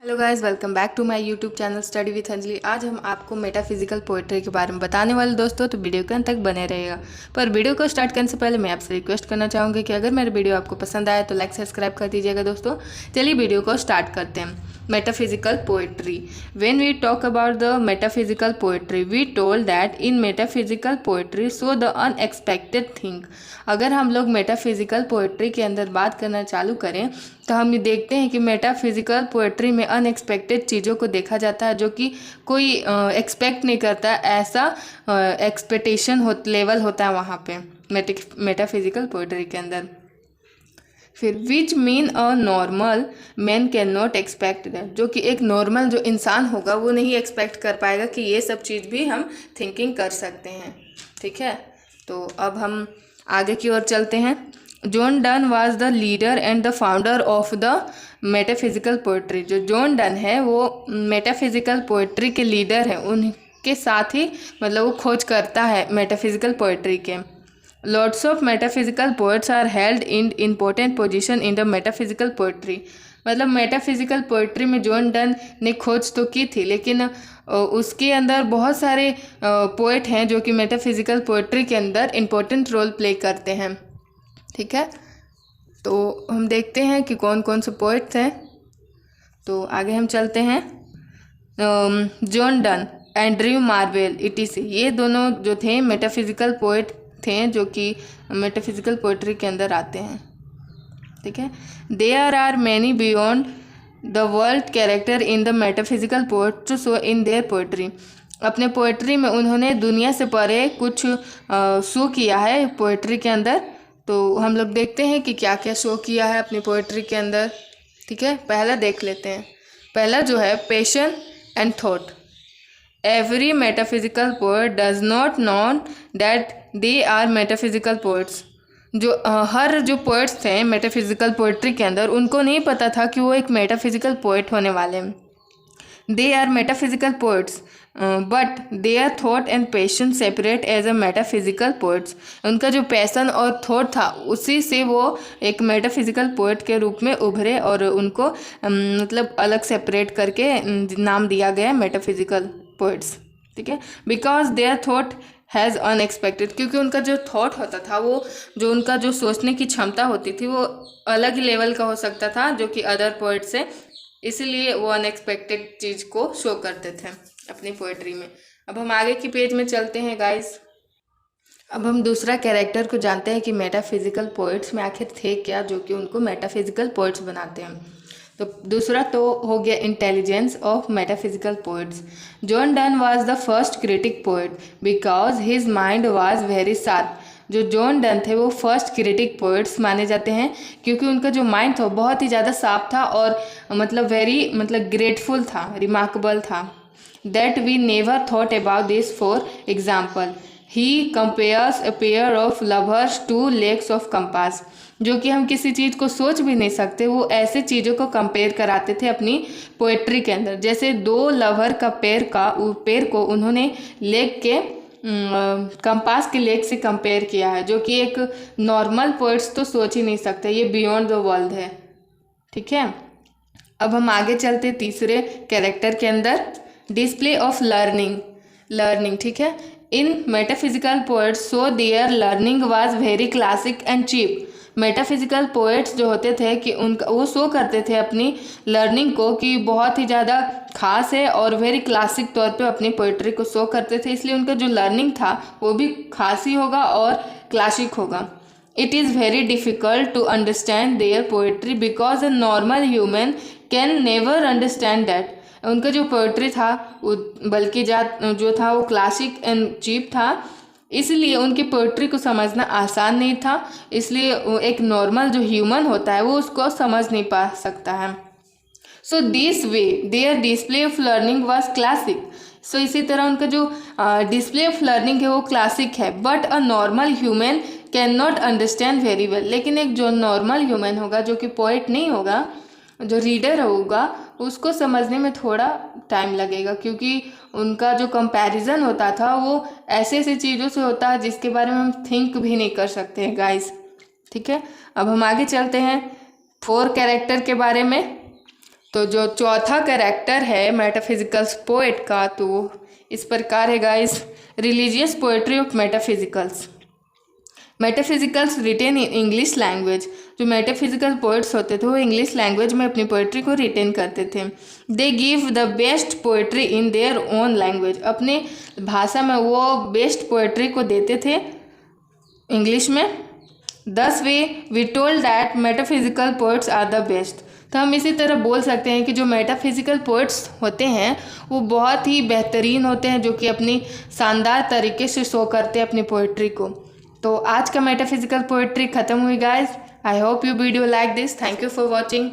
Hello guys, welcome back to my YouTube channel study with Anjali. आज हम आपको metaphysical poetry के बारे में बताने वाले दोस्तों, तो वीडियो के अंत तक बने रहेगा। पर वीडियो को स्टार्ट करने से पहले मैं आपसे रिक्वेस्ट करना चाहूँगी कि अगर मेरा वीडियो आपको पसंद आए तो लाइक सब्सक्राइब कर दीजिएगा दोस्तों। चलिए वीडियो को स्टार्ट करते हैं। Metaphysical poetry. When we talk about the metaphysical poetry we told that in metaphysical poetry so the unexpected thing. अगर हम लोग मेटाफिजिकल पोएट्री के अंदर बात करना चालू करें तो हम ये देखते हैं कि मेटाफिजिकल पोएट्री में अनएक्सपेक्टेड चीज़ों को देखा जाता है, जो कि कोई एक्सपेक्ट नहीं करता। ऐसा एक्सपेक्टेशन लेवल होता है वहाँ पे मेटाफिजिकल पोएट्री के अंदर। फिर which mean a normal man can not expect that, जो कि एक नॉर्मल जो इंसान होगा वो नहीं एक्सपेक्ट कर पाएगा कि ये सब चीज़ भी हम थिंकिंग कर सकते हैं। ठीक है, तो अब हम आगे की ओर चलते हैं। John Donne was the leader and the founder of the metaphysical poetry. जो जॉन डन है वो मेटाफिजिकल पोएट्री के लीडर हैं, उनके साथ ही मतलब वो खोज करता है मेटाफिजिकल पोएट्री के। Lots of metaphysical poets are held in important position in the metaphysical poetry। मतलब मेटाफिजिकल पोएट्री में जॉन डन ने खोज तो की थी, लेकिन उसके अंदर बहुत सारे पोएट हैं जो कि मेटाफिजिकल पोएट्री के अंदर इम्पोर्टेंट रोल प्ले करते हैं। ठीक है, तो हम देखते हैं कि कौन कौन से पोएट्स हैं। तो आगे हम चलते हैं। John Donne, Andrew marvel ETC, ये दोनों जो थे मेटाफिजिकल पोएट थे जो कि मेटाफिजिकल पोएट्री के अंदर आते हैं। ठीक है, there are many beyond the world character in the metaphysical poet to show in their poetry. अपने पोएट्री में उन्होंने दुनिया से परे कुछ शो किया है पोएट्री के अंदर। तो हम लोग देखते हैं कि क्या क्या शो किया है अपनी पोएट्री के अंदर। ठीक है, पहला देख लेते हैं। पहला जो है passion and thought. Every metaphysical poet does not known that they are metaphysical poets. जो हर जो पोएट्स थे मेटाफिजिकल पोएट्री के अंदर, उनको नहीं पता था कि वो एक मेटाफिजिकल पोएट होने वाले हैं। They are metaphysical poets but their thought and passion separate as a metaphysical poets. उनका जो पैसन और थॉट था उसी से वो एक मेटाफिजिकल पोएट के रूप में उभरे और उनको मतलब अलग सेपरेट करके नाम दिया गया मेटाफिजिकल पोएट्स। ठीक है, because there thought has unexpected, क्योंकि उनका जो थॉट होता था, वो जो उनका जो सोचने की क्षमता होती थी वो अलग ही लेवल का हो सकता था जो कि अदर पोएट से, इसीलिए वो अनएक्सपेक्टेड चीज़ को शो करते थे अपनी पोएट्री में। अब हम आगे की पेज में चलते हैं गाइस। अब हम दूसरा कैरेक्टर को जानते हैं कि मेटाफिजिकल पोएट्स में आखिर थे क्या जो कि उनको मेटाफिजिकल पोएट्स बनाते हैं। तो दूसरा तो हो गया intelligence of metaphysical poets. John Donne was the first critic poet because his mind was very sharp. जो जॉन डन थे वो फर्स्ट क्रिटिक पोएट्स माने जाते हैं क्योंकि उनका जो माइंड था बहुत ही ज़्यादा शार्प था और मतलब ग्रेटफुल था, रिमार्केबल था। That we never thought about this. For example, he compares a pair of lovers to legs of compass. जो कि हम किसी चीज़ को सोच भी नहीं सकते, वो ऐसे चीज़ों को कंपेयर कराते थे अपनी पोएट्री के अंदर। जैसे दो लवर का पेड़ को उन्होंने लेग के कंपास के लेग से कंपेयर किया है, जो कि एक नॉर्मल पोएट्स तो सोच ही नहीं सकते। ये बियॉन्ड द वर्ल्ड है। ठीक है, अब हम आगे चलते तीसरे कैरेक्टर के अंदर। Display of learning. ठीक है, in metaphysical poets so their learning was very classic and cheap. Metaphysical poets जो होते थे कि उनका वो शो करते थे अपनी लर्निंग को कि बहुत ही ज़्यादा खास है और वेरी क्लासिक तौर पे अपनी पोएट्री को शो करते थे, इसलिए उनका जो लर्निंग था वो भी खास ही होगा और क्लासिक होगा। It is very difficult to understand their poetry because a normal human can never understand that. उनका जो पोएट्री था वो बल्कि जो था वो क्लासिक एंड चीप था, इसलिए उनकी पोएट्री को समझना आसान नहीं था। इसलिए एक नॉर्मल जो ह्यूमन होता है वो उसको समझ नहीं पा सकता है। So this way their display of learning was classic. So इसी तरह उनका जो डिस्प्ले ऑफ लर्निंग है वो क्लासिक है, but a normal human can not understand very well. लेकिन एक जो नॉर्मल ह्यूमन होगा, जो कि पोएट नहीं होगा, जो रीडर होगा, उसको समझने में थोड़ा टाइम लगेगा, क्योंकि उनका जो कंपैरिजन होता था वो ऐसे ऐसे चीज़ों से होता है जिसके बारे में हम थिंक भी नहीं कर सकते हैं गाइस। ठीक है, अब हम आगे चलते हैं 4 कैरेक्टर के बारे में। तो जो चौथा कैरेक्टर है मेटाफिजिकल्स पोएट का, तो इस प्रकार है guys, religious poetry of metaphysicals. Metaphysicals written in English language. जो मेटाफिजिकल पोइट्स होते थे वो इंग्लिश लैंग्वेज में अपनी पोइट्री को रिटेन करते थे। They give the best poetry in their own language. अपने भाषा में वो बेस्ट पोइट्री को देते थे इंग्लिश में। Thus we told that metaphysical poets are the best. तो हम इसी तरह बोल सकते हैं कि जो मेटाफिजिकल पोइट्स होते हैं वो बहुत ही बेहतरीन होते हैं, जो कि अपनी शानदार तरीके से शो करते हैं अपनी पोइट्री को। तो आज का मेटाफिजिकल पोइट्री ख़त्म हुई guys. I hope you video like this. Thank you for watching.